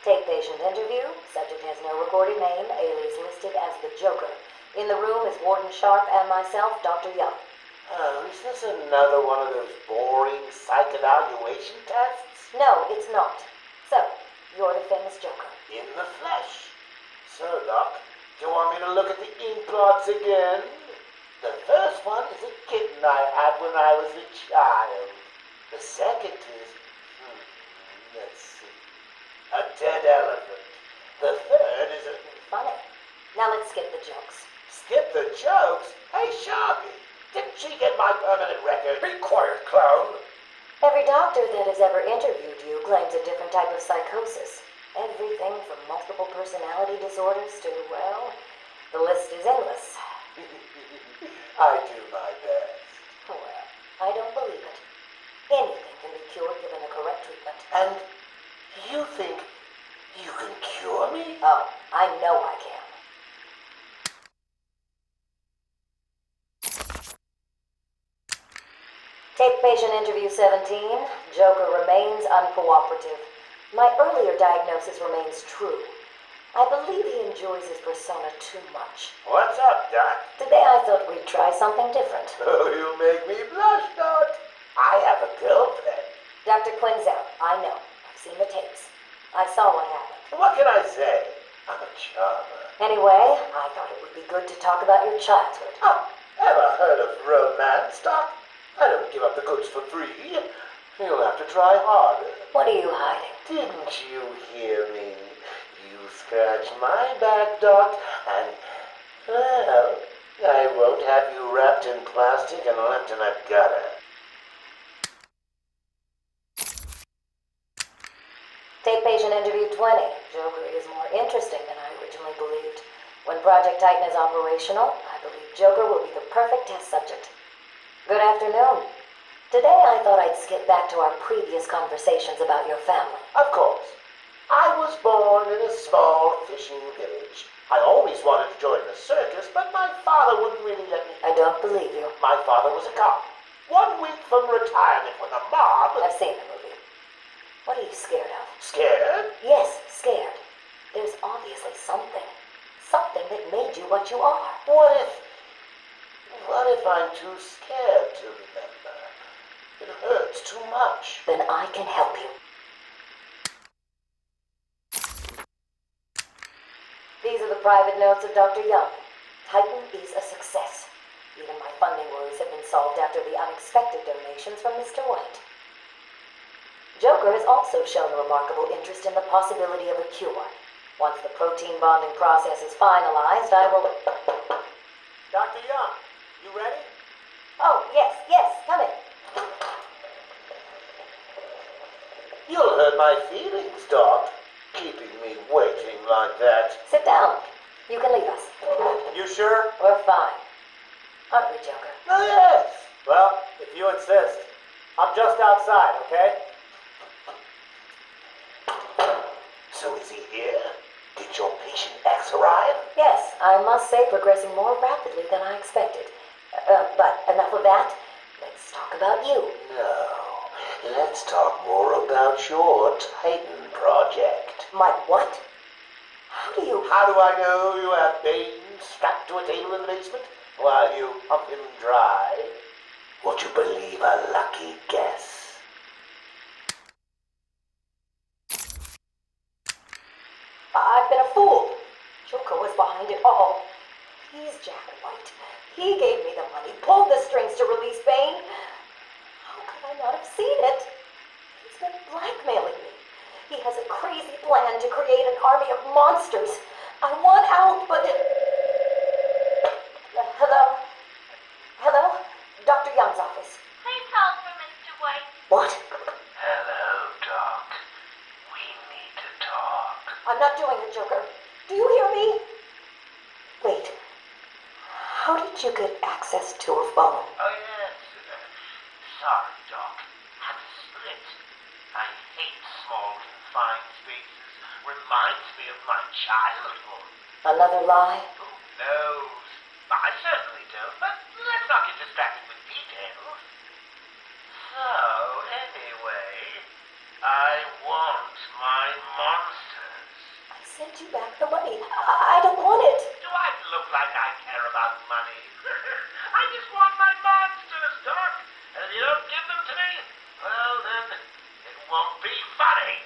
Tape patient interview. Subject has no recorded name. Alias listed as the Joker. In the room is Warden Sharp and myself, Dr. Young. Oh, is this another one of those boring psych evaluation tests? No, it's not. So, you're the famous Joker. In the flesh. So, Doc, do you want me to look at the ink blots again? The first one is a kitten I had when I was a child. The second is, let's see, a dead elephant. The third is a... Funny. Now let's skip the jokes. Skip the jokes? Hey, Sharpie, didn't she get my permanent record? Be quiet, clown. Every doctor that has ever interviewed you claims a different type of psychosis. Everything from multiple personality disorders to, well, the list is endless. I do my best. Well, I don't believe it. Anything can be cured given the correct treatment. And you think you can cure me? Oh, I know I can. Tape patient interview 17. Joker remains uncooperative. My earlier diagnosis remains true. I believe he enjoys his persona too much. What's up, Doc? Today I thought we'd try something different. Oh, you make me blush, Doc. I have a girlfriend. Dr. Quinzel, I know. I've seen the tapes. I saw what happened. What can I say? I'm a charmer. Anyway, I thought it would be good to talk about your childhood. Oh, ever heard of romance, Doc? I don't give up the goods for free. You'll have to try harder. What are you hiding? Didn't you hear me? You scratch my back, Doc, and, well, I won't have you wrapped in plastic and left in a gutter. Tape patient interview 20. Joker is more interesting than I originally believed. When Project Titan is operational, I believe Joker will be the perfect test subject. Good afternoon. Today I thought I'd skip back to our previous conversations about your family. Of course. I was born in a small fishing village. I always wanted to join the circus, but my father wouldn't really let me. I don't believe you. My father was a cop. 1 week from retirement when the mob... I've seen the movie. What are you scared of? Scared? Yes, scared. There's obviously something. Something that made you what you are. What if I'm too scared to remember? It hurts too much. Then I can help you. These are the private notes of Dr. Young. Titan is a success. Even my funding worries have been solved after the unexpected donations from Mr. White. Joker has also shown a remarkable interest in the possibility of a cure. Once the protein bonding process is finalized, I will... Dr. Young, you ready? Oh, yes, come in. You'll hurt my feelings, Doc, keeping me waiting like that. Sit down. You can leave us. You sure? We're fine. Aren't we, Joker? Oh, yes. Well, if you insist. I'm just outside, okay? So is he here? Did your patient X arrive? Yes, I must say progressing more rapidly than I expected. But enough of that. Let's talk about you. No. Let's talk more about your Titan project. My what? How do you... How do I know you have Bane strapped to a table in the basement while you pump him dry? Would you believe a lucky guess? I've been a fool. Joker was behind it all. He's Jack White. He gave me the money, pulled the strings to release Bane. How could I not have seen it? He's been blackmailing me. He has a crazy plan to create an army of monsters. I want out, but... Hello? Hello? Dr. Young's office. Please hold for Mr. White. What? Hello, Doc. We need to talk. I'm not doing it, Joker. Do you hear me? Wait. How did you get access to her phone? Oh, yes. Sorry, Doc. Had to split. I hate small, confined spaces. Reminds me of my childhood. Another lie? Who knows? I certainly don't, but let's not get distracted with details. So, anyway, I want my monsters. send you back the money. I don't want it. Do I look like I care about money? I just want my monsters, Doc. And if you don't give them to me, well then, it won't be funny.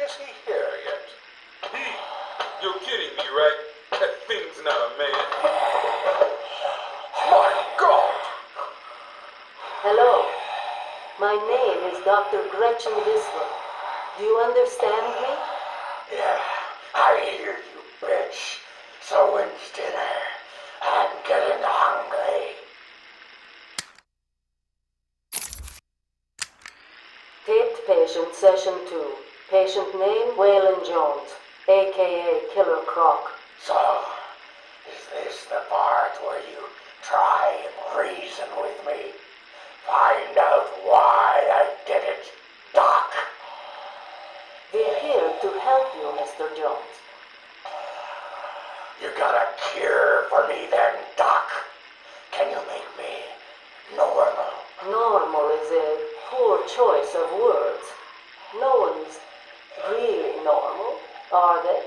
Is he here yet? You're kidding me, right? That thing's not a man. My God! Hello. My name is Dr. Gretchen Whistler. Do you understand me? Yeah, I hear you, bitch. So when's dinner? I'm getting hungry. Taped patient, session 2. Patient name, Waylon Jones, a.k.a. Killer Croc. So, is this the part where you try and reason with me? Find out why I did it, Doc. We're here to help you, Mr. Jones. You got a cure for me then, Doc? Can you make me normal? Normal is a poor choice of words. No one's really normal, are they?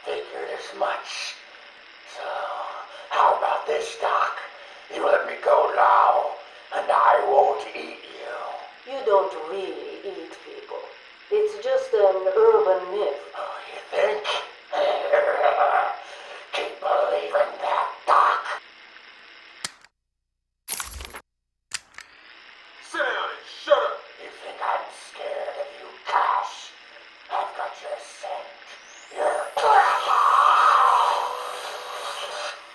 Figured as much. So, how about this, Doc? You let me go now, and I won't eat you. You don't really eat people. It's just an urban myth. Oh, you think? Keep believing that, Doc. Sit down and shut up! You think I'm scared of you, Cash? I've got your scent. You're...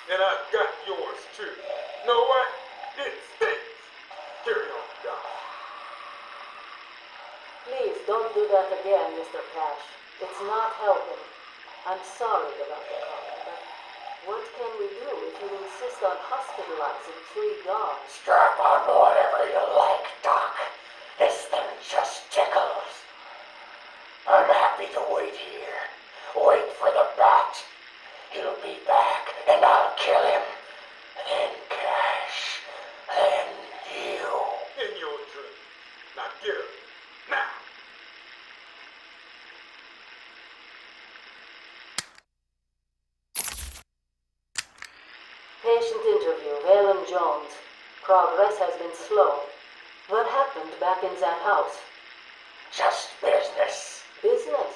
And I've got yours too. Know what? It stinks! Carry on, Doc. Please don't do that again, Mr. Cash. It's not helping. I'm sorry about the comment, but what can we do if you insist on hospitalizing 3 guards? Strap on whatever you like, Doc. This thing just tickles. I'm happy to wait here. Wait for the bat. He'll be back, and I'll kill him. Then Cash. Then you. In your dream. Now get up. Now! Patient interview, Waylon Jones. Progress has been slow. What happened back in that house? Just business. Business?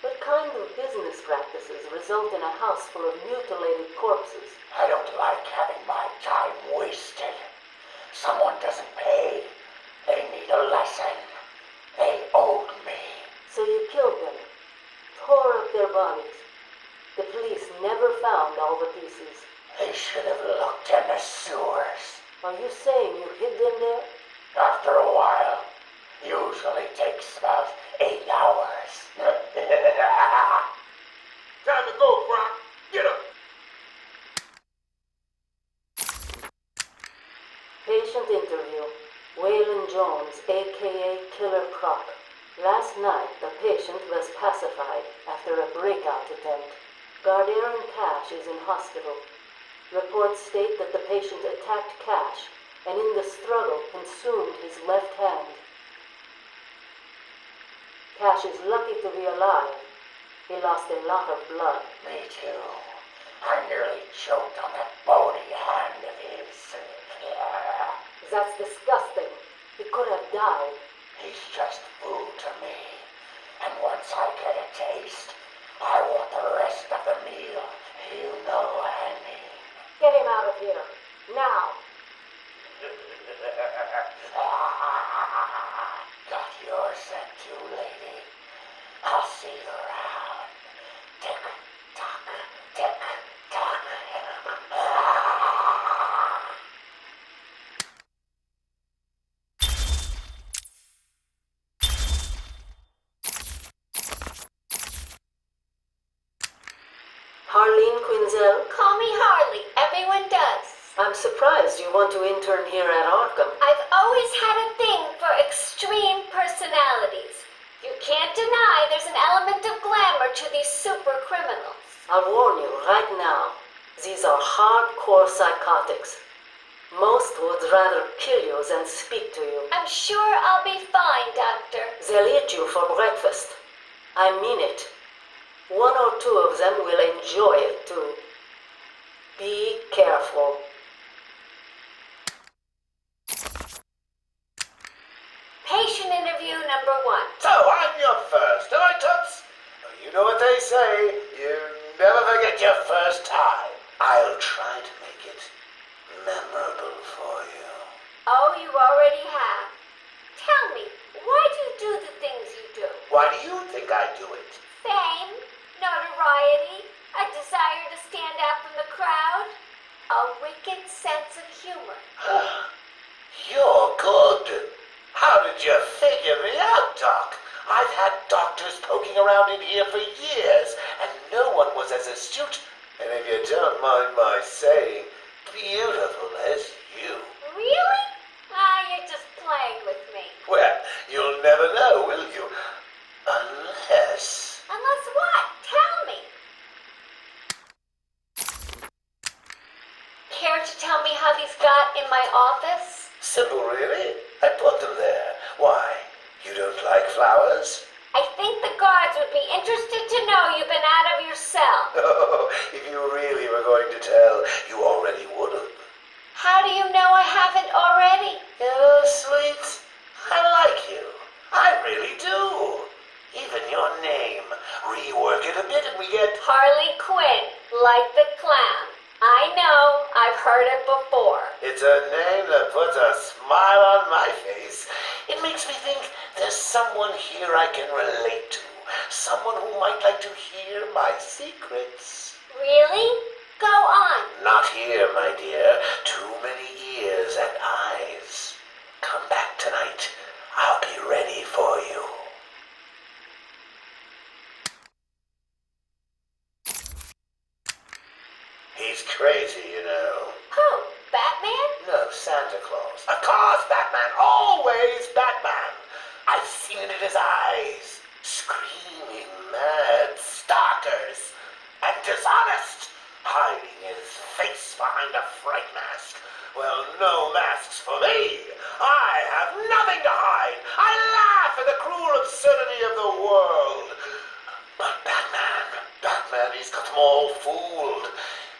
What kind of business practices result in a house full of mutilated corpses? I don't like having my time wasted. Someone doesn't pay. They need a lesson. They owed me. So you killed them, tore up their bodies. The police never found all the pieces. They should have looked in the sewers. Are you saying you hid them there? After a while. Usually takes about 8 hours. Time to go, Croc. Get up! Patient interview. Waylon Jones, a.k.a. Killer Croc. Last night, the patient was pacified after a breakout attempt. Gardarin Cash is in hospital. Reports state that the patient attacked Cash and in the struggle consumed his left hand. Cash is lucky to be alive. He lost a lot of blood. Me too. I nearly choked on that bony hand of his. That's disgusting. He could have died. He's just food to me. And once I get a taste, I want the rest of the meal. You know what I mean. Get him out of here. Now. Got your scent too, lady. I'll see you around. Tick, tock, tick, tock. Harleen Quinzel, Call me Harley. Everyone does. I'm surprised you want to intern here at Arkham. I've always had a thing for extreme personalities. You can't deny there's an element of glamour to these super criminals. I'll warn you right now. These are hardcore psychotics. Most would rather kill you than speak to you. I'm sure I'll be fine, Doctor. They'll eat you for breakfast. I mean it. One or two of them will enjoy it too. Be careful. Patient interview number 1. So, I'm your first, am I, Toots? Well, you know what they say, you never forget your first time. I'll try to make it memorable for you. Oh, you already have. Tell me, why do you do the things you do? Why do you think I do it? Fame, notoriety, a desire to stand out from the crowd, a wicked sense of humor. You're good. How did you figure me out, Doc? I've had doctors poking around in here for years, and no one was as astute, and if you don't mind my saying, beautiful as you. Really? You're just playing with me. Well, you'll never know, will you? Unless... Unless what? Tell me. Care to tell me how these got in my office? Simple, really. I put them there. Why? You don't like flowers? I think the guards would be interested to know you've been out of your cell. Oh, if you really were going to tell, you already would have. How do you know I haven't already? Sweet, I like you. I really do. Even your name. Rework it a bit and we get... Harleen Quinn, like the clown. I know, I've heard it before. It's a name that puts a smile on my face. It makes me think there's someone here I can relate to. Someone who might like to hear my secrets. Really? Go on. Not here, my dear. Too many ears and eyes. Come back tonight. I'll be ready for you. He's crazy, you know. Who? Batman? No, Santa Claus. Of course, Batman. Always Batman. I've seen it in his eyes. Screaming mad stalkers. And dishonest. Hiding his face behind a fright mask. Well, no masks for me. I have nothing to hide. I laugh at the cruel absurdity of the world. But Batman, he's got them all fooled.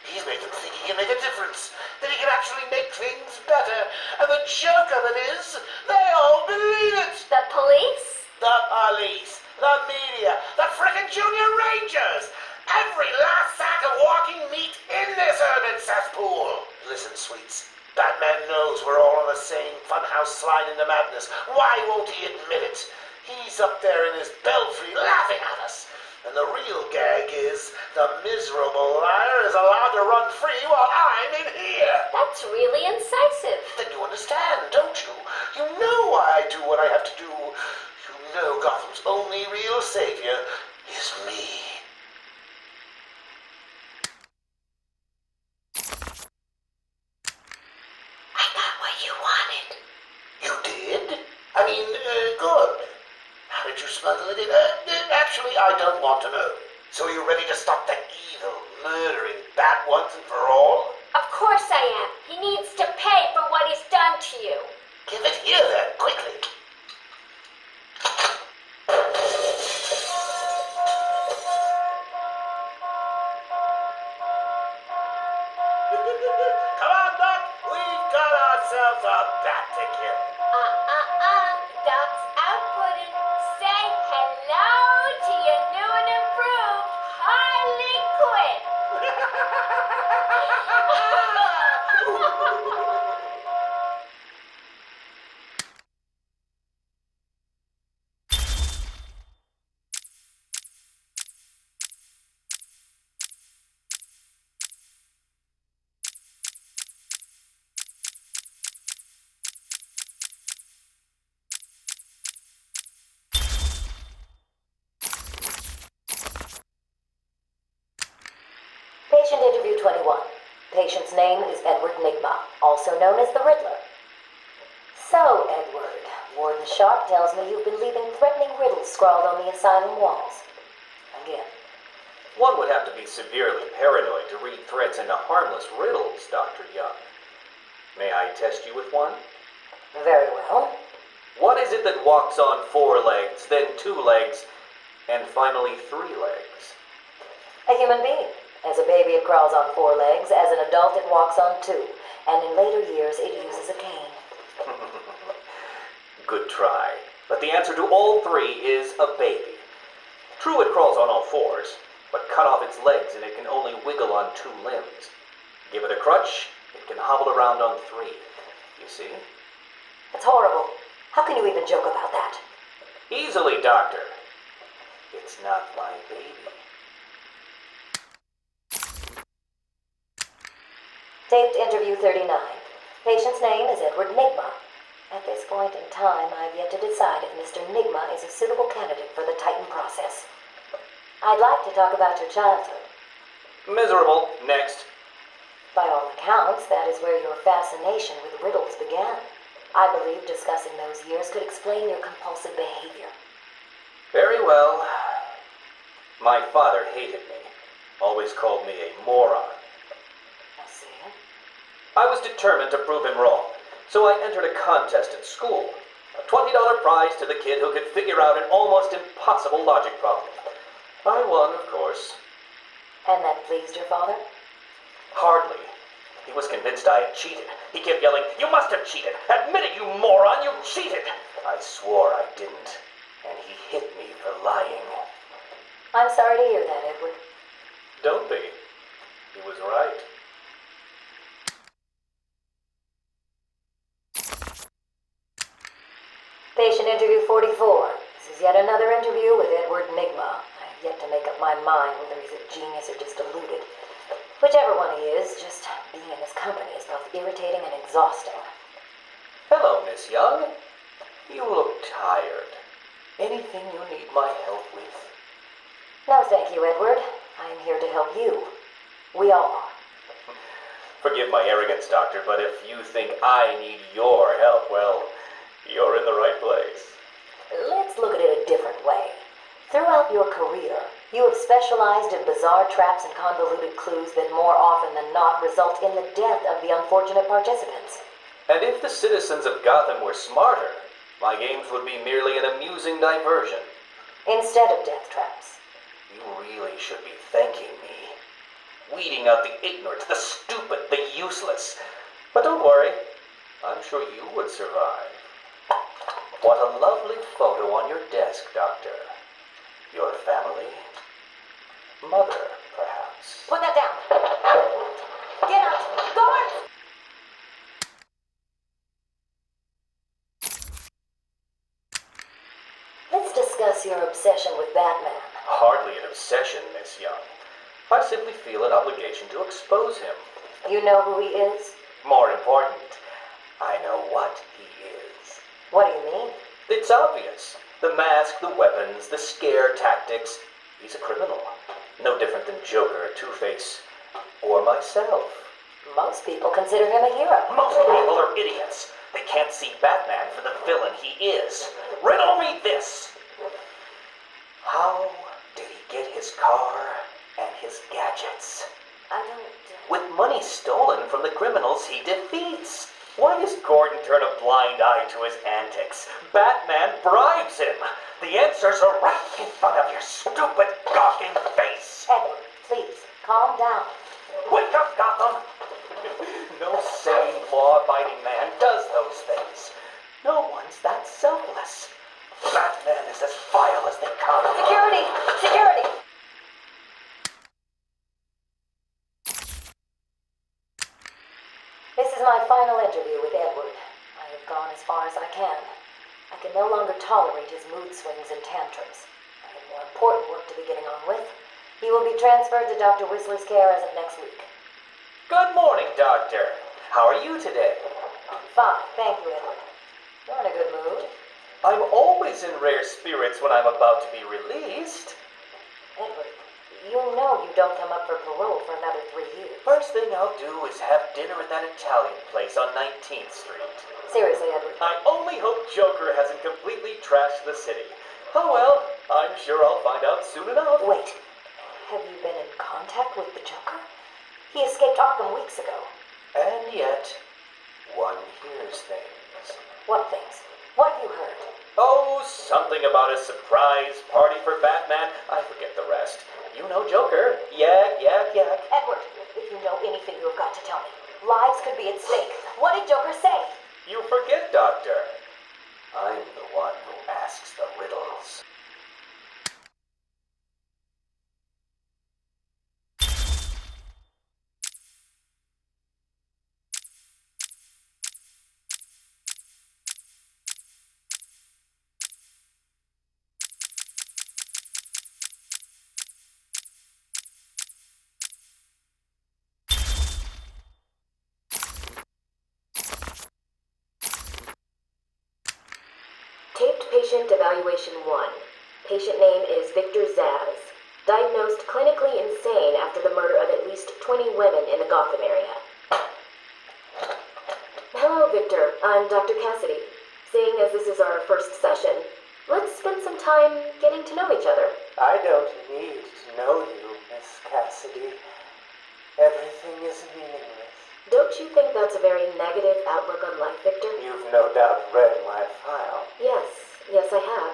He's made them think he can make a difference, that he can actually make things better. And the joke of it is, they all believe it. The police? The police, the media, the frickin' junior rangers. Every last sack of walking meat in this urban cesspool. Listen, sweets. Batman knows we're all on the same funhouse slide into madness. Why won't he admit it? He's up there in his belfry laughing at us. And the real gag is the miserable liar is allowed to run free while I'm in here. That's really incisive. Then you understand, don't you? You know why I do what I have to do. You know Gotham's only real savior is me. I got what you wanted. You did? I mean, good. How did you smuggle it in? Actually, I don't want to know. So you ready to stop that evil, murdering bat once and for all? Of course I am. He needs to pay for what he's done to you. Give it here then, quickly. Come on, Doc. We've got ourselves a bat to kill. Doc's outputting. Say hello to your new and improved Harley Quinn. Patient interview 21. Patient's name is Edward Nigma, also known as the Riddler. So, Edward, Warden Sharp tells me you've been leaving threatening riddles scrawled on the asylum walls. Again. One would have to be severely paranoid to read threats into harmless riddles, Dr. Young. May I test you with one? Very well. What is it that walks on 4 legs, then 2 legs, and finally 3 legs? A human being. As a baby, it crawls on 4 legs. As an adult, it walks on 2. And in later years, it uses a cane. Good try. But the answer to all 3 is a baby. True, it crawls on all 4s, but cut off its legs and it can only wiggle on 2 limbs. Give it a crutch, it can hobble around on 3. You see? That's horrible. How can you even joke about that? Easily, Doctor. It's not my baby. Taped interview 39. Patient's name is Edward Nigma. At this point in time, I've yet to decide if Mr. Nigma is a suitable candidate for the Titan process. I'd like to talk about your childhood. Miserable. Next. By all accounts, that is where your fascination with riddles began. I believe discussing those years could explain your compulsive behavior. Very well. My father hated me. Always called me a moron. I see. I was determined to prove him wrong, so I entered a contest at school. A $20 prize to the kid who could figure out an almost impossible logic problem. I won, of course. And that pleased your father? Hardly. He was convinced I had cheated. He kept yelling, "You must have cheated! Admit it, you moron! You cheated!" I swore I didn't, and he hit me for lying. I'm sorry to hear that, Edward. Don't be. He was right. Patient interview 44. This is yet another interview with Edward Nigma. I have yet to make up my mind whether he's a genius or just deluded. Whichever one he is, just being in his company is both irritating and exhausting. Hello, Miss Young. You look tired. Anything you need my help with? No, thank you, Edward. I am here to help you. We all are. Forgive my arrogance, Doctor, but if you think I need your help, well, you're in the right place. Let's look at it a different way. Throughout your career, you have specialized in bizarre traps and convoluted clues that more often than not result in the death of the unfortunate participants. And if the citizens of Gotham were smarter, my games would be merely an amusing diversion. Instead of death traps. You really should be thanking me. Weeding out the ignorant, the stupid, the useless. But don't worry, I'm sure you would survive. What a lovely photo on your desk, Doctor. Your family? Mother, perhaps. Put that down. Get out. Guards! Let's discuss your obsession with Batman. Hardly an obsession, Miss Young. I simply feel an obligation to expose him. You know who he is? More important, I know what he is. What do you mean? It's obvious. The mask, the weapons, the scare tactics. He's a criminal. No different than Joker, Two-Face, or myself. Most people consider him a hero. Most people are idiots. They can't see Batman for the villain he is. Riddle me this. How did he get his car and his gadgets? I don't... With money stolen from the criminals he defeats. Why does Gordon turn a blind eye to his antics? Batman bribes him. The answers are right in front of your stupid, gawking face. Edward, please, calm down. Wake up, Gotham! No sane, law-abiding man does those things. No one's that selfless. Batman is as vile as they come. Security! Security! This is my final interview with Edward. I have gone as far as I can. I can no longer tolerate his mood swings and tantrums. I have more important work to be getting on with. He will be transferred to Dr. Whistler's care as of next week. Good morning, Doctor. How are you today? Fine, thank you, Edward. You're in a good mood. I'm always in rare spirits when I'm about to be released. Edward, you know you don't come up for parole for another 3 years. First thing I'll do is have dinner at that Italian place on 19th Street. Seriously, Edward. I only hope Joker hasn't completely trashed the city. Oh well, I'm sure I'll find out soon enough. Wait. Have you been in contact with the Joker? He escaped Arkham weeks ago. And yet, one hears things. What things? What have you heard? Oh, something about a surprise party for Batman. I forget the rest. You know Joker. Yak, yak, yak. Edward, if you know anything, you have got to tell me. Lives could be at stake. What did Joker say? You forget, Doctor. I'm the one who asks the riddles. Taped patient evaluation 1. Patient name is Victor Zaz. Diagnosed clinically insane after the murder of at least 20 women in the Gotham area. Hello, Victor. I'm Dr. Cassidy. Seeing as this is our first session, let's spend some time getting to know each other. I don't need to know you, Miss Cassidy. Everything is meaningless. Don't you think that's a very negative outlook on life, Victor? You've no doubt read my file. Yes, I have.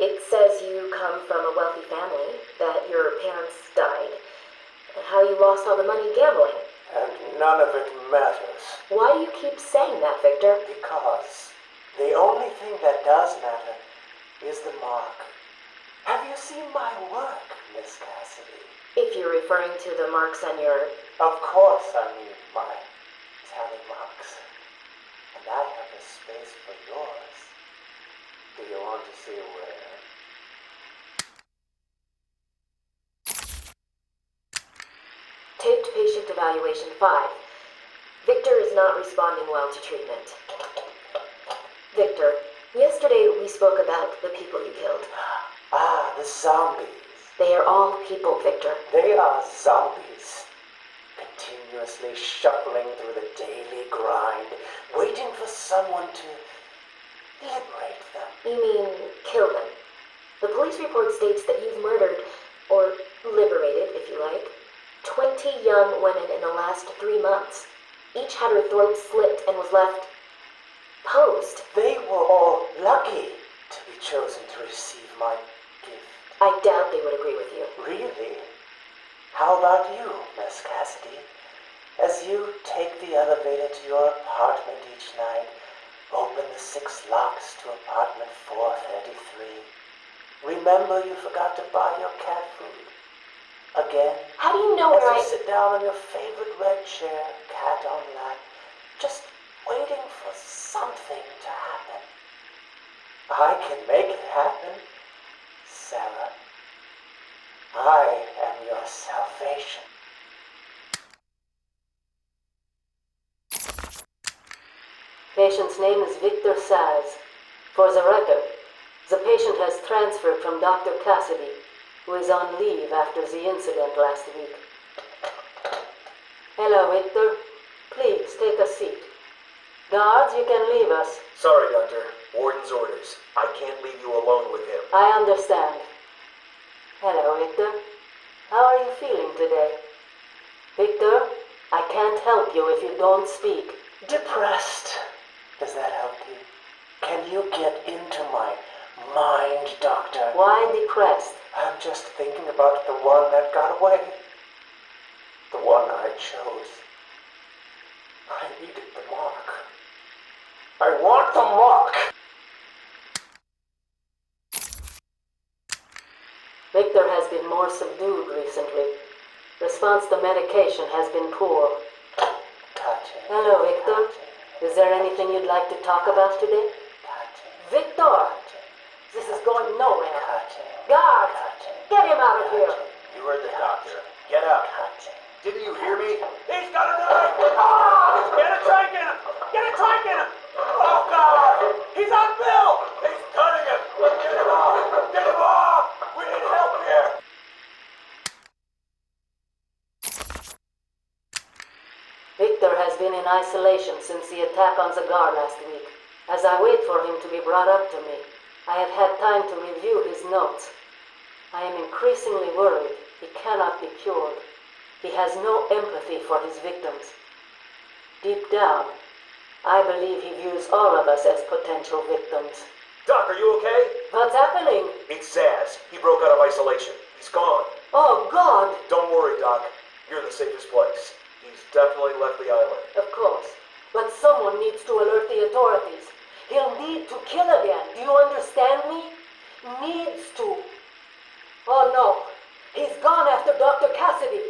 It says you come from a wealthy family, that your parents died, and how you lost all the money gambling. And none of it matters. Why do you keep saying that, Victor? Because the only thing that does matter is the mark. Have you seen my work, Miss Cassidy? If you're referring to the marks on your... Of course I mean my tally marks. And I have a space for yours. Do you want to see where? Taped patient evaluation 5. Victor is not responding well to treatment. Victor, yesterday we spoke about the people you killed. Ah, the zombies. They are all people, Victor. They are zombies. Continuously shuffling through the daily grind, waiting for someone to liberate them. You mean kill them? The police report states that you've murdered, or liberated, if you like, 20 young women in the last 3 months. Each had her throat slit and was left posed. They were all lucky to be chosen to receive my gift. I doubt they would agree with you. Really? How about you, Miss Cassidy? As you take the elevator to your apartment each night, open the 6 locks to apartment 433. Remember you forgot to buy your cat food. Again, How do you know as where you sit down on your favorite red chair, cat on lap, just waiting for something to happen. I can make it happen, Sarah. I am your salvation. Patient's name is Victor Saz. For the record, the patient has transferred from Dr. Cassidy, who is on leave after the incident last week. Hello, Victor. Please, take a seat. Guards, you can leave us. Sorry, Doctor. Warden's orders. I can't leave you alone with him. I understand. Hello, Victor. How are you feeling today? Victor, I can't help you if you don't speak. Depressed. Does that help you? Can you get into my mind, Doctor? Why depressed? I'm just thinking about the one that got away. The one I chose. I needed the mark. I want the mark! Victor has been more subdued recently. Response to medication has been poor. Touching. Hello, Victor. Is there anything you'd like to talk about today? Touching. Victor! This is going nowhere. Touching. Guards! Get him out of here! You heard the doctor. Get up. Touching. Didn't you hear me? He's got a knife! Ah! Get a trike in him! Get a trike in him! Oh, God! He's on Bill! He's cutting him! Get him off! Get him off! We need help here! Victor has been in isolation since the attack on the guard last week. As I wait for him to be brought up to me, I have had time to review his notes. I am increasingly worried. he cannot be cured. He has no empathy for his victims. Deep down, I believe he views all of us as potential victims. Doc, are you okay? What's happening? It's Zaz. He broke out of isolation. He's gone. Oh, God! Don't worry, Doc. You're in the safest place. He's definitely left the island. Of course. But someone needs to alert the authorities. He'll need to kill again. Do you understand me? Needs to. Oh, no. He's gone after Dr. Cassidy.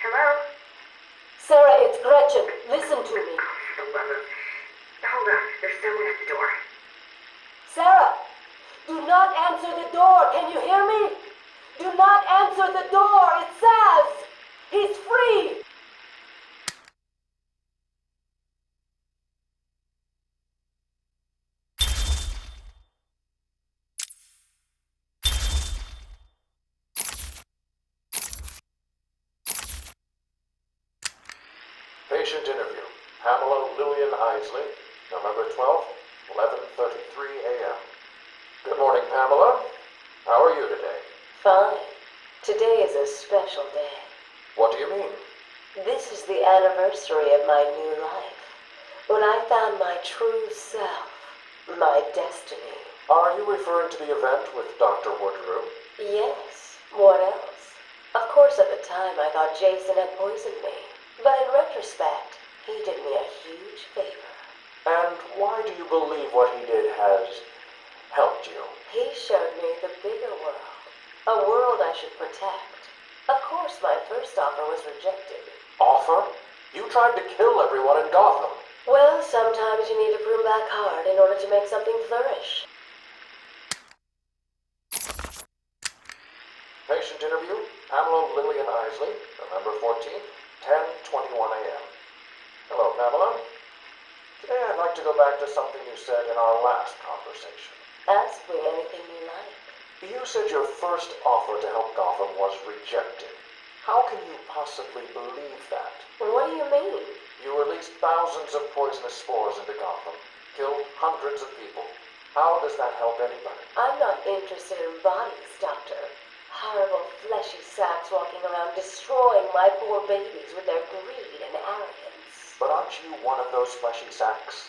Hello? Sarah, it's Gretchen. Listen to me. Hold on. There's someone at the door. Sarah, do not answer the door. Can you hear me? Do not answer the door. It says he's free. Patient interview. Pamela Lillian Isley, November 12th, 11:33 a.m. Good morning, Pamela. How are you today? Fine. Today is a special day. What do you mean? This is the anniversary of my new life. When I found my true self, my destiny. Are you referring to the event with Dr. Woodrow? Yes. What else? Of course, at the time, I thought Jason had poisoned me. But in retrospect, he did me a huge favor. And why do you believe what he did has helped you? He showed me the bigger world. A world I should protect. Of course, my first offer was rejected. Offer? You tried to kill everyone in Gotham. Well, sometimes you need to prune back hard in order to make something flourish. Patient interview. Pamela Lillian Isley, November 14th, 10:21 a.m. Hello, Pamela. Today I'd like to go back to something you said in our last conversation. Ask me anything you like. You said your first offer to help Gotham was rejected. How can you possibly believe that? What do you mean? You released thousands of poisonous spores into Gotham, killed hundreds of people. How does that help anybody? I'm not interested in bodies, Doctor. Horrible fleshy sacks walking around destroying my poor babies with their greed and arrogance. But aren't you one of those fleshy sacks?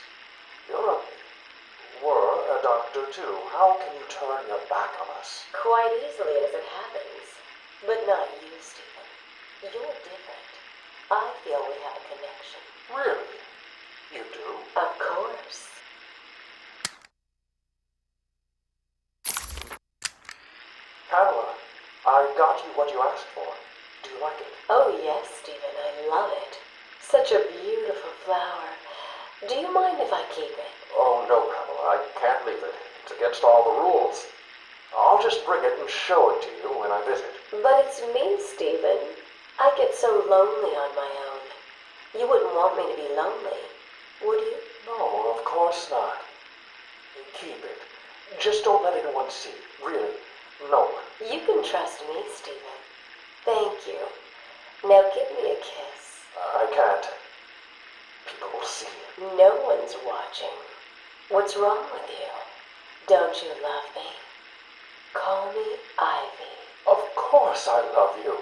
Were a doctor too. How can you turn your back on us? Quite easily as it happens. But not you, Stephen. You're different. I feel we have a connection. Really? You do? Of course. Pamela, I got you what you asked for. Do you like it? Oh, yes, Stephen. I love it. Such a beautiful flower. Do you mind if I keep it? Oh, no, Pamela. I can't leave it. It's against all the rules. I'll just bring it and show it to you when I visit. But it's me, Stephen. I get so lonely on my own. You wouldn't want me to be lonely, would you? No, of course not. Keep it. Just don't let anyone see. Really. No one. You can trust me, Stephen. Thank you. Now give me a kiss. I can't. People will see. No one's watching. What's wrong with you? Don't you love me? Call me Ivy. Of course I love you.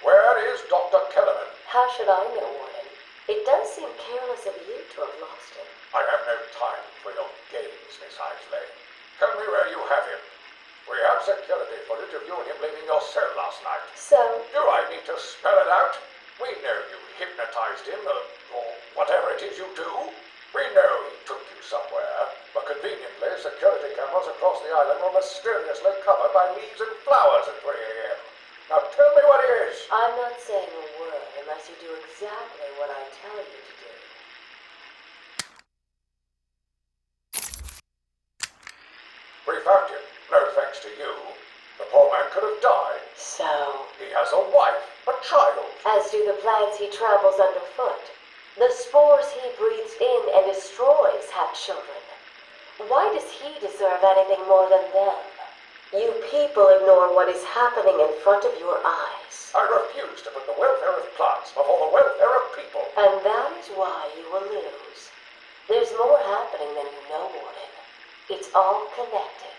Where is Dr. Kellerman? How should I know, Warden? It does seem careless of you to have lost him. I have no time for your games, Miss Isley. Tell me where you have him. We have security footage of you and him leaving your cell last night. So, Do I need to spell it out? We know you hypnotized him, or whatever it is you do. We know he took you somewhere, but conveniently, security cameras across the island were mysteriously covered by leaves and flowers at 3 a.m. Now tell me what it is. I'm not saying a word unless you do exactly what I tell you to do. We found him. No thanks to you. The poor man could have died. So, He has a wife, a child. as do the plants he tramples underfoot. The spores he breathes in and destroys have children. Why does he deserve anything more than them? You people ignore what is happening in front of your eyes. I refuse to put the welfare of plants before the welfare of people. And that is why you will lose. There's more happening than you know, Warden. It's all connected.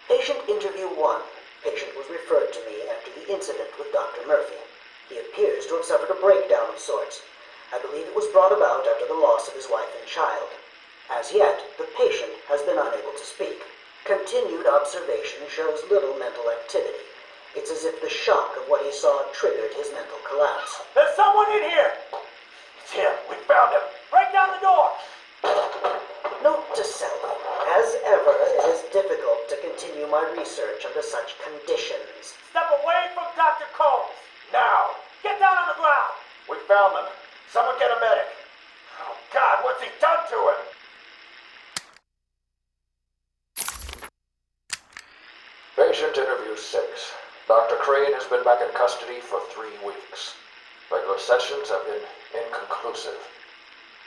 Patient interview 1. Patient was referred to me after the incident with Dr. Murphy. He appears to have suffered a breakdown of sorts. I believe it was brought about after the loss of his wife and child. As yet, the patient has been unable to speak. Continued observation shows little mental activity. It's as if the shock of what he saw triggered his mental collapse. There's someone in here! It's him. We found him. Break down the door! Note to self, as ever, it is difficult to continue my research under such conditions. Step away from Dr. Combs! Now. Get down on the ground! We found them. Someone get a medic. Oh, God, what's he done to him? Patient interview 6. Dr. Crane has been back in custody for 3 weeks. Regular sessions have been inconclusive.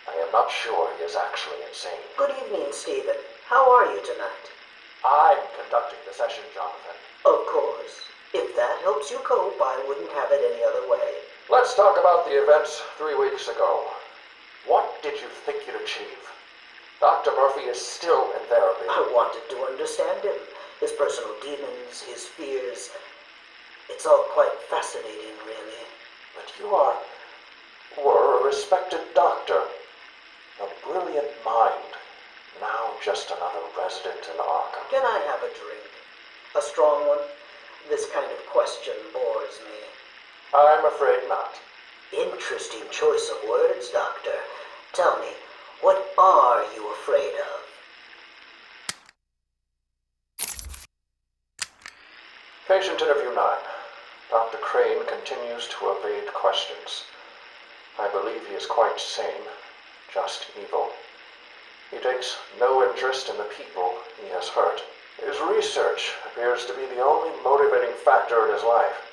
I am not sure he is actually insane. Good evening, Stephen. How are you tonight? I'm conducting the session, Jonathan. Of course. If that helps you cope, I wouldn't have it any other way. Let's talk about the events 3 weeks ago. What did you think you'd achieve? Dr. Murphy is still in therapy. I wanted to understand him. His personal demons, his fears. It's all quite fascinating, really. But you were a respected doctor. A brilliant mind. Now just another resident in Arkham. Can I have a drink? A strong one? This kind of question bores me. I'm afraid not. Interesting choice of words, Doctor. Tell me, what are you afraid of? Patient interview 9. Dr. Crane continues to evade questions. I believe he is quite sane, just evil. He takes no interest in the people he has hurt. His research appears to be the only motivating factor in his life.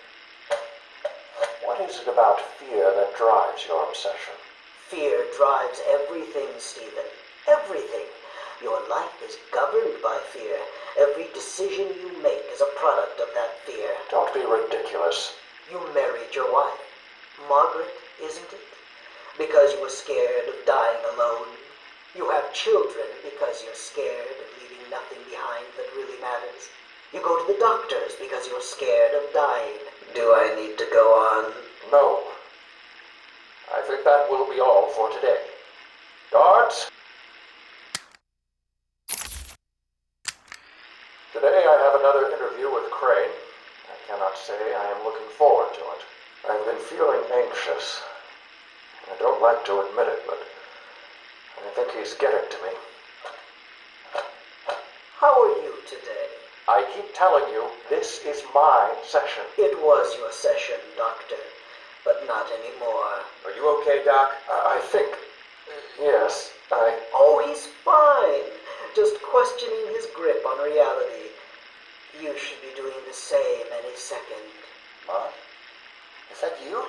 What is it about fear that drives your obsession? Fear drives everything, Stephen. Everything. Your life is governed by fear. Every decision you make is a product of that fear. Don't be ridiculous. You married your wife. Margaret, isn't it? Because you were scared of dying alone. You have children because you're scared of leaving nothing behind that really matters. You go to the doctors because you're scared of dying. Do I need to go on? No. I think that will be all for today. Guards? Today I have another interview with Crane. I cannot say I am looking forward to it. I've been feeling anxious. I don't like to admit it, but I think he's getting to me. How are you today? I keep telling you, this is my session. It was your session, Doctor, but not anymore. Are you okay, Doc? I think... yes, Oh, he's fine. Just questioning his grip on reality. You should be doing the same any second. Mom? Is that you?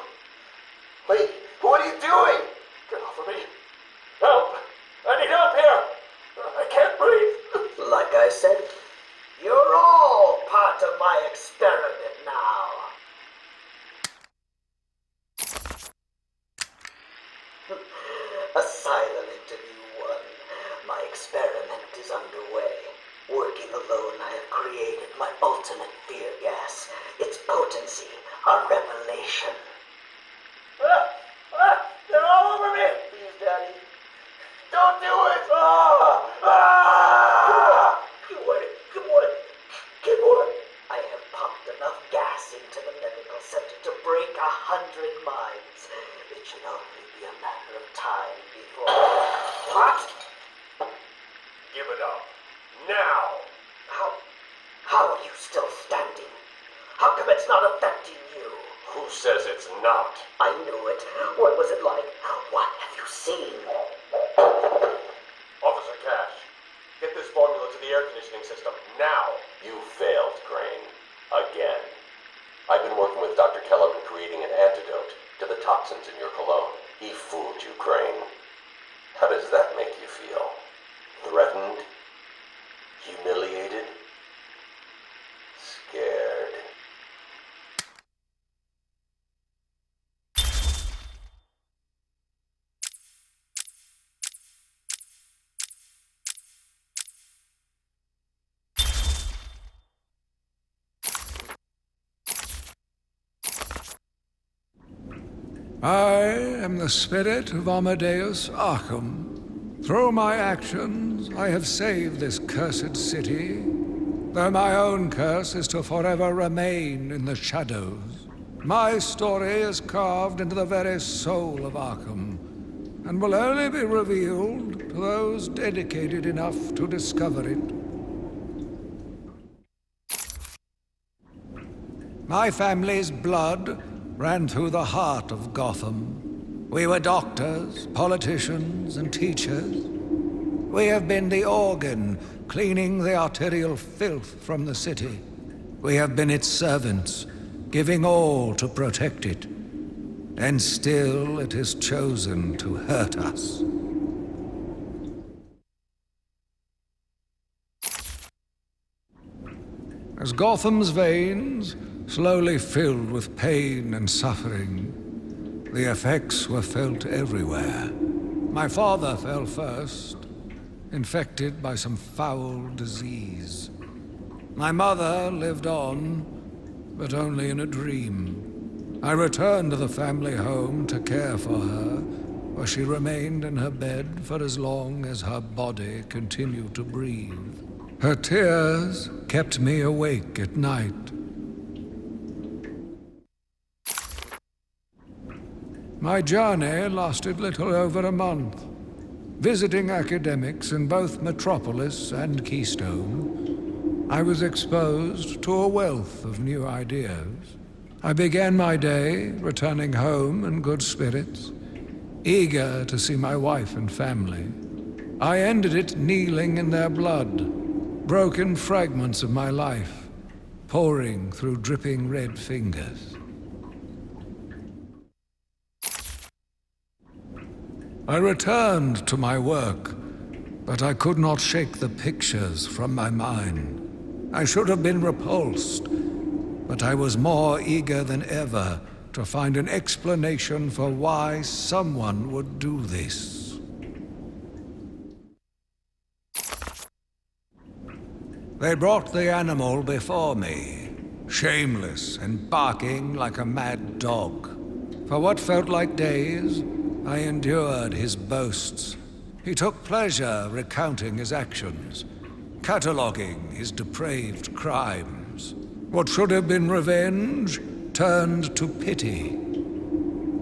Wait, what are you doing? Get off of me. Help! I need help here! I can't breathe! Like I said, you're all part of my experiment now. Asylum interview 1. My experiment is underway. Working alone, I have created my ultimate fear gas. Its potency, a revelation. They're all over me! Please, Daddy. Don't do it! Come on. Come on. I have pumped enough gas into the medical center to break 100 minds. It should only be a matter of time before... What? Give it up. Now! How are you still standing? How come it's not affecting you? Who says it's not? I knew it. What was it like? What have you seen? Officer Cash, get this formula to the air conditioning system now. You failed, Crane. Again. I've been working with Dr. Kellogg in creating an antidote to the toxins in your cologne. He fooled you, Crane. How does that make you feel? Threatened? Humiliated? Scared? I am the spirit of Amadeus Arkham. Through my actions, I have saved this cursed city, though my own curse is to forever remain in the shadows. My story is carved into the very soul of Arkham, and will only be revealed to those dedicated enough to discover it. My family's blood ran through the heart of Gotham. We were doctors, politicians, and teachers. We have been the organ cleaning the arterial filth from the city. We have been its servants, giving all to protect it. And still it has chosen to hurt us. As Gotham's veins slowly filled with pain and suffering, the effects were felt everywhere. My father fell first, infected by some foul disease. My mother lived on, but only in a dream. I returned to the family home to care for her, where she remained in her bed for as long as her body continued to breathe. Her tears kept me awake at night. My journey lasted little over a month. Visiting academics in both Metropolis and Keystone, I was exposed to a wealth of new ideas. I began my day returning home in good spirits, eager to see my wife and family. I ended it kneeling in their blood, broken fragments of my life, pouring through dripping red fingers. I returned to my work, but I could not shake the pictures from my mind. I should have been repulsed, but I was more eager than ever to find an explanation for why someone would do this. They brought the animal before me, shameless and barking like a mad dog. For what felt like days, I endured his boasts. He took pleasure recounting his actions, cataloguing his depraved crimes. What should have been revenge turned to pity.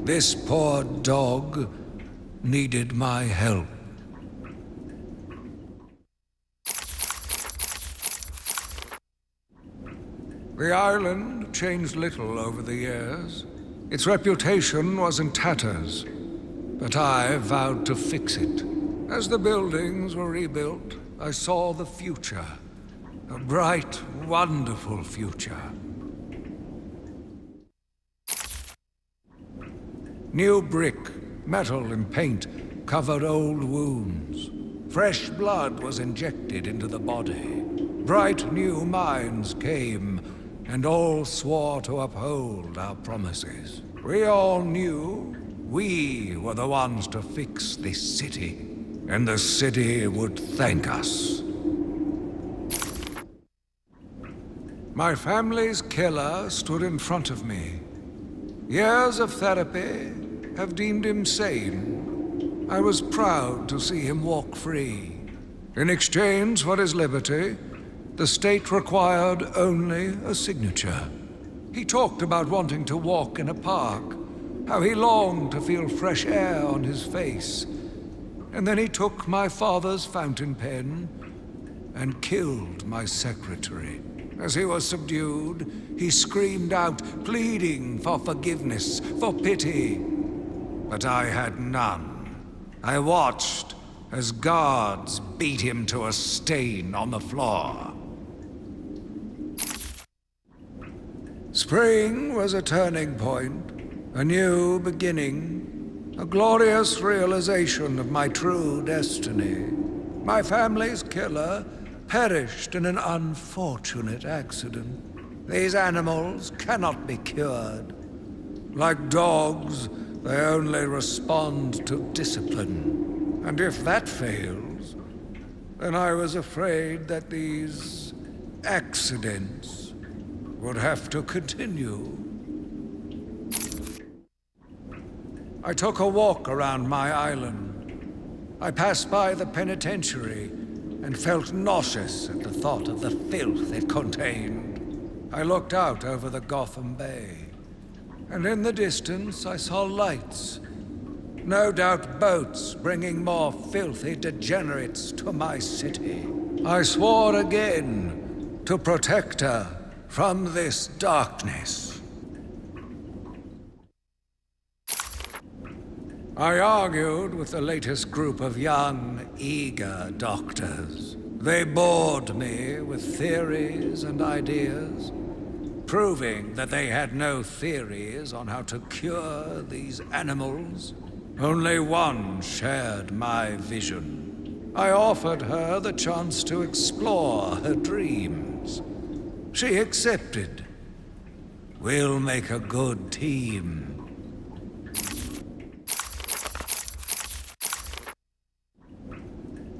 This poor dog needed my help. The island changed little over the years. Its reputation was in tatters. But I vowed to fix it. As the buildings were rebuilt, I saw the future. A bright, wonderful future. New brick, metal, and paint covered old wounds. Fresh blood was injected into the body. Bright new minds came, and all swore to uphold our promises. We all knew we were the ones to fix this city, and the city would thank us. My family's killer stood in front of me. Years of therapy have deemed him sane. I was proud to see him walk free. In exchange for his liberty, the state required only a signature. He talked about wanting to walk in a park, how he longed to feel fresh air on his face. And then he took my father's fountain pen and killed my secretary. As he was subdued, he screamed out, pleading for forgiveness, for pity. But I had none. I watched as guards beat him to a stain on the floor. Spring was a turning point, a new beginning, a glorious realization of my true destiny. My family's killer perished in an unfortunate accident. These animals cannot be cured. Like dogs, they only respond to discipline. And if that fails, then I was afraid that these accidents would have to continue. I took a walk around my island. I passed by the penitentiary and felt nauseous at the thought of the filth it contained. I looked out over the Gotham Bay, and in the distance I saw lights. No doubt boats bringing more filthy degenerates to my city. I swore again to protect her from this darkness. I argued with the latest group of young, eager doctors. They bored me with theories and ideas, proving that they had no theories on how to cure these animals. Only one shared my vision. I offered her the chance to explore her dreams. She accepted. We'll make a good team.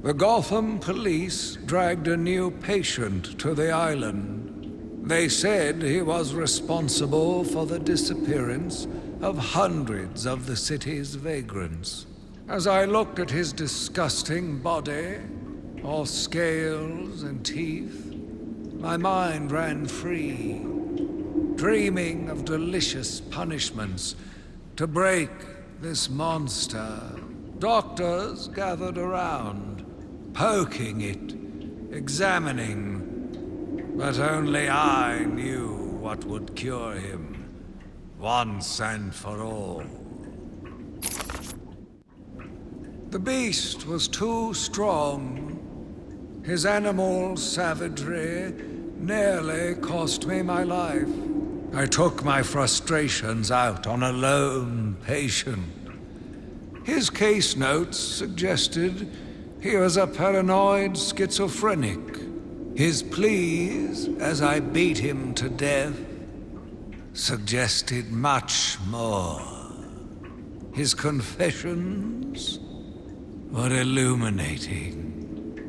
The Gotham police dragged a new patient to the island. They said he was responsible for the disappearance of hundreds of the city's vagrants. As I looked at his disgusting body, all scales and teeth, my mind ran free, dreaming of delicious punishments to break this monster. Doctors gathered around, poking it, examining, but only I knew what would cure him, once and for all. The beast was too strong. His animal savagery nearly cost me my life. I took my frustrations out on a lone patient. His case notes suggested he was a paranoid schizophrenic. His pleas, as I beat him to death, suggested much more. His confessions were illuminating.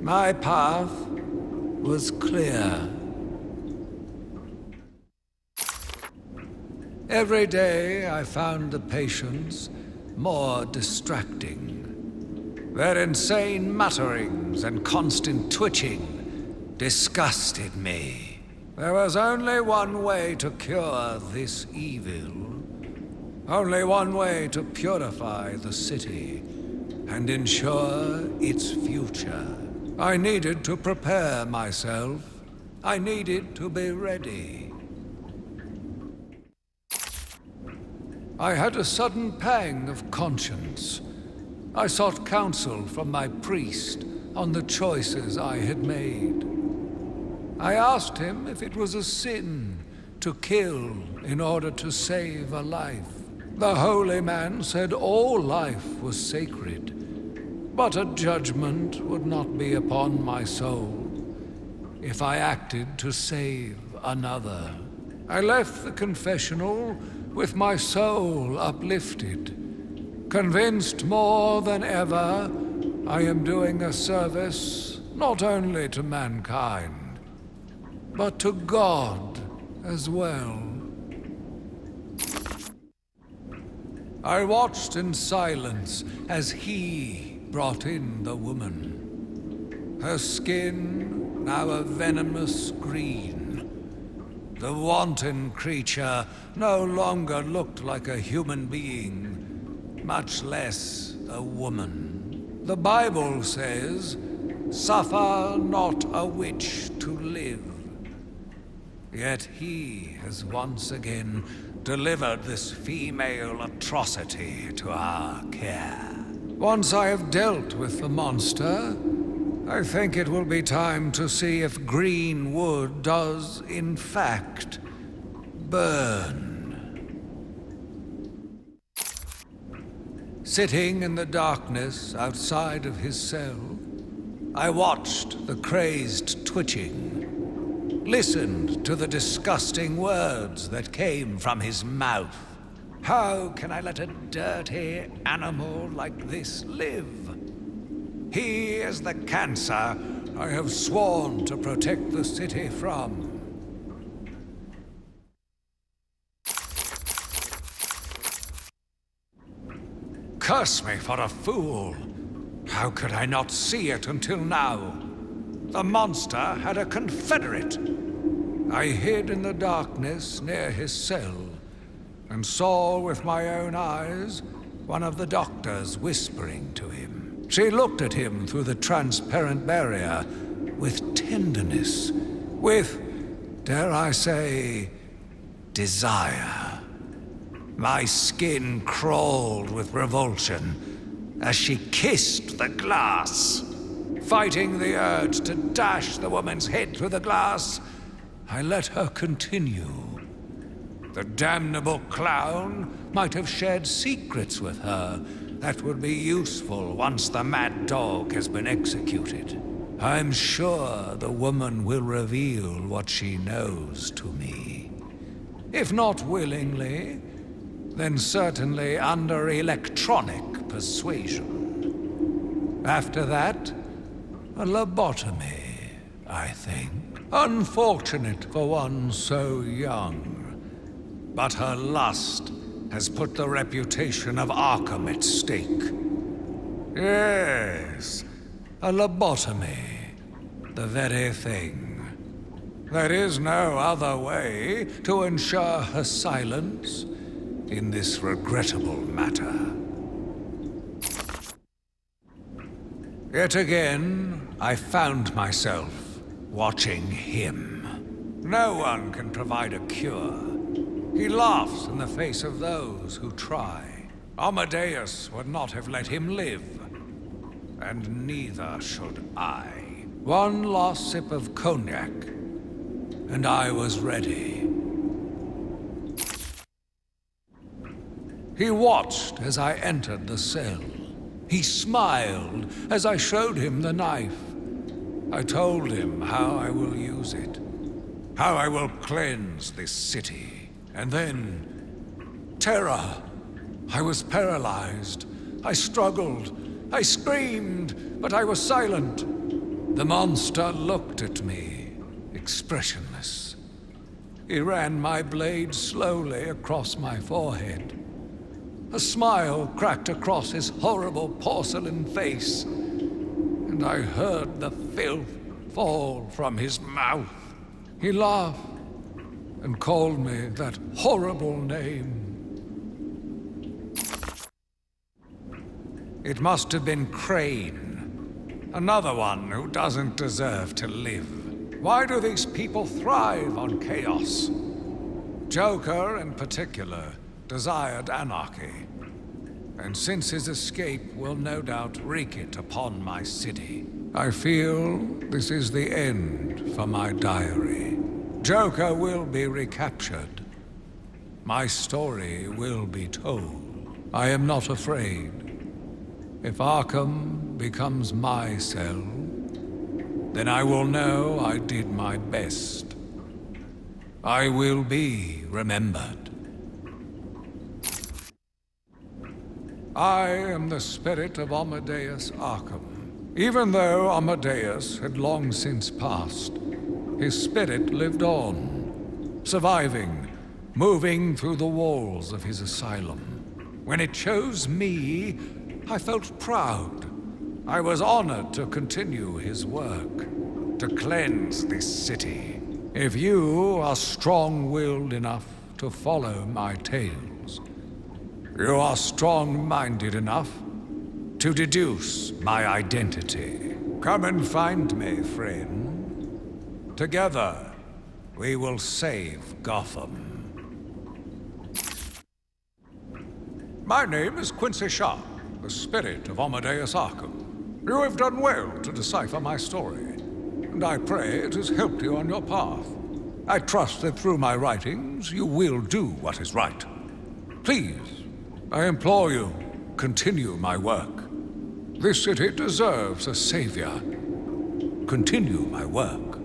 My path was clear. Every day I found the patients more distracting. Their insane mutterings and constant twitching disgusted me. There was only one way to cure this evil. Only one way to purify the city and ensure its future. I needed to prepare myself. I needed to be ready. I had a sudden pang of conscience. I sought counsel from my priest on the choices I had made. I asked him if it was a sin to kill in order to save a life. The holy man said all life was sacred, but a judgment would not be upon my soul if I acted to save another. I left the confessional with my soul uplifted, convinced more than ever I am doing a service not only to mankind, but to God as well. I watched in silence as he brought in the woman. Her skin now a venomous green. The wanton creature no longer looked like a human being, much less a woman. The Bible says, "Suffer not a witch to live." Yet he has once again delivered this female atrocity to our care. Once I have dealt with the monster, I think it will be time to see if green wood does, in fact, burn. Sitting in the darkness outside of his cell, I watched the crazed twitching, listened to the disgusting words that came from his mouth. How can I let a dirty animal like this live? He is the cancer I have sworn to protect the city from. Curse me for a fool. How could I not see it until now? The monster had a confederate. I hid in the darkness near his cell and saw with my own eyes one of the doctors whispering to him. She looked at him through the transparent barrier with tenderness, with, dare I say, desire. My skin crawled with revulsion as she kissed the glass. Fighting the urge to dash the woman's head through the glass, I let her continue. The damnable clown might have shared secrets with her that would be useful once the mad dog has been executed. I'm sure the woman will reveal what she knows to me. If not willingly, then certainly under electronic persuasion. After that, a lobotomy, I think. Unfortunate for one so young. But her lust has put the reputation of Arkham at stake. Yes, a lobotomy. The very thing. There is no other way to ensure her silence in this regrettable matter. Yet again, I found myself watching him. No one can provide a cure. He laughs in the face of those who try. Amadeus would not have let him live. And neither should I. One last sip of cognac, and I was ready. He watched as I entered the cell. He smiled as I showed him the knife. I told him how I will use it, how I will cleanse this city. And then, terror. I was paralyzed. I struggled. I screamed, but I was silent. The monster looked at me, expressionless. He ran my blade slowly across my forehead. A smile cracked across his horrible porcelain face, and I heard the filth fall from his mouth. He laughed and called me that horrible name. It must have been Crane, another one who doesn't deserve to live. Why do these people thrive on chaos? Joker, in particular, desired anarchy, and since his escape will no doubt wreak it upon my city, I feel this is the end for my diary. Joker will be recaptured. My story will be told. I am not afraid. If Arkham becomes my cell, then I will know I did my best. I will be remembered. I am the spirit of Amadeus Arkham. Even though Amadeus had long since passed, his spirit lived on, surviving, moving through the walls of his asylum. When it chose me, I felt proud. I was honored to continue his work, to cleanse this city. If you are strong-willed enough to follow my tales, you are strong-minded enough to deduce my identity. Come and find me, friend. Together, we will save Gotham. My name is Quincy Shaw, the spirit of Amadeus Arkham. You have done well to decipher my story, and I pray it has helped you on your path. I trust that through my writings you will do what is right. Please, I implore you, continue my work. This city deserves a savior. Continue my work.